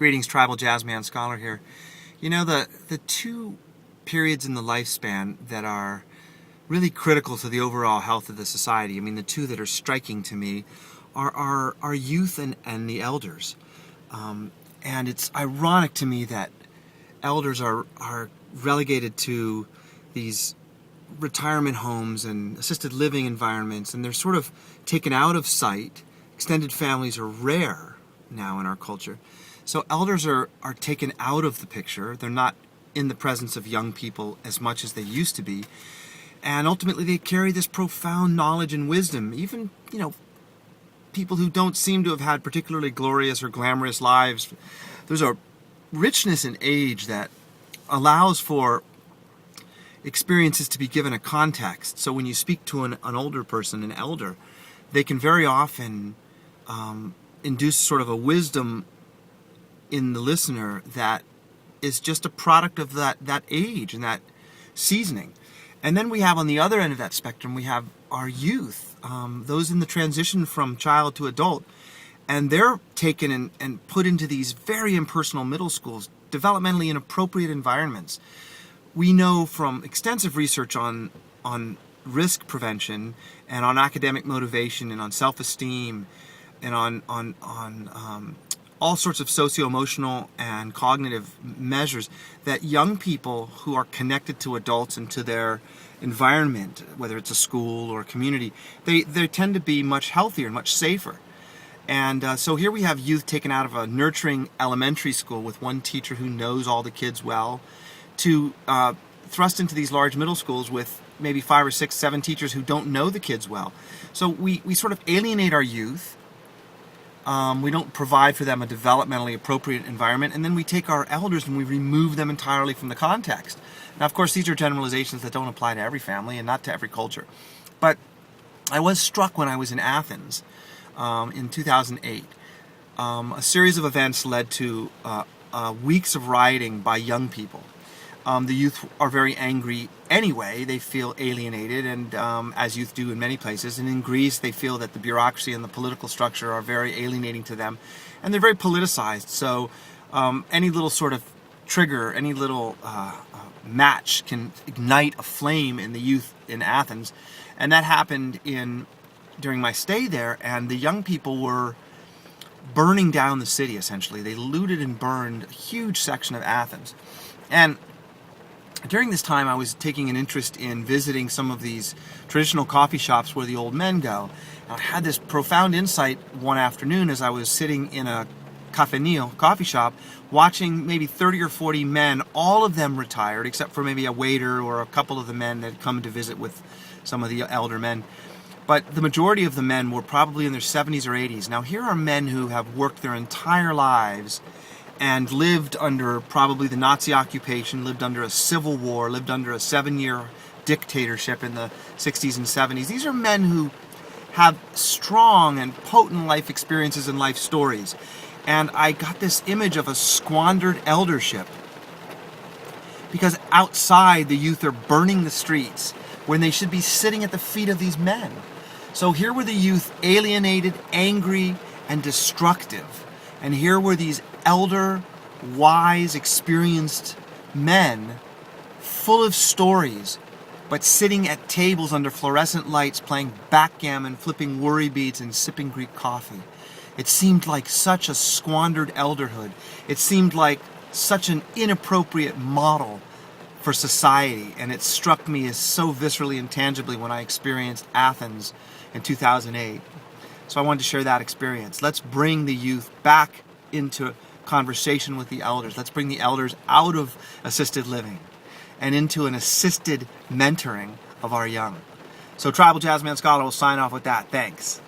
Greetings, Tribal Jazzman Scholar here. You know, the two periods in the lifespan that are really critical to the overall health of the society, I mean, the two that are striking to me are youth and the elders. And it's ironic to me that elders are relegated to these retirement homes and assisted living environments, and they're sort of taken out of sight. Extended families are rare now in our culture. So elders are taken out of the picture. They're not in the presence of young people as much as they used to be. And ultimately they carry this profound knowledge and wisdom. Even, people who don't seem to have had particularly glorious or glamorous lives. There's a richness in age that allows for experiences to be given a context. So when you speak to an older person, an elder, they can very often induce sort of a wisdom in the listener that is just a product of that age and that seasoning. And then we have on the other end of that spectrum, we have our youth, those in the transition from child to adult, and they're taken and put into these very impersonal middle schools, developmentally inappropriate environments. We know from extensive research on risk prevention and on academic motivation and on self-esteem and on all sorts of socio-emotional and cognitive measures that young people who are connected to adults and to their environment, whether it's a school or a community, they tend to be much healthier and much safer. And so here we have youth taken out of a nurturing elementary school with one teacher who knows all the kids well to thrust into these large middle schools with maybe 5 or 6, 7 teachers who don't know the kids well. So we sort of alienate our youth. We don't provide for them a developmentally appropriate environment, and then we take our elders and we remove them entirely from the context. Now, of course, these are generalizations that don't apply to every family and not to every culture. But I was struck when I was in Athens in 2008. A series of events led to weeks of rioting by young people. The youth are very angry anyway. They feel alienated, and as youth do in many places. And in Greece, they feel that the bureaucracy and the political structure are very alienating to them. And they're very politicized. So any little sort of trigger, any little match can ignite a flame in the youth in Athens. And that happened during my stay there, and the young people were burning down the city, essentially. They looted and burned a huge section of Athens. And during this time, I was taking an interest in visiting some of these traditional coffee shops where the old men go. And I had this profound insight one afternoon as I was sitting in a cafenil, coffee shop, watching maybe 30 or 40 men, all of them retired, except for maybe a waiter or a couple of the men that had come to visit with some of the elder men. But the majority of the men were probably in their 70s or 80s. Now, here are men who have worked their entire lives and lived under probably the Nazi occupation, lived under a civil war, lived under a 7-year dictatorship in the 60s and 70s. These are men who have strong and potent life experiences and life stories. And I got this image of a squandered eldership, because outside the youth are burning the streets when they should be sitting at the feet of these men. So here were the youth alienated, angry, and destructive. And here were these elder, wise, experienced men full of stories, but sitting at tables under fluorescent lights, playing backgammon, flipping worry beads, and sipping Greek coffee. It seemed like such a squandered elderhood. It seemed like such an inappropriate model for society, and it struck me as so viscerally and tangibly when I experienced Athens in 2008. So I wanted to share that experience. Let's bring the youth back into conversation with the elders. Let's bring the elders out of assisted living and into an assisted mentoring of our young. So Tribal Jazzman Scholar will sign off with that. Thanks.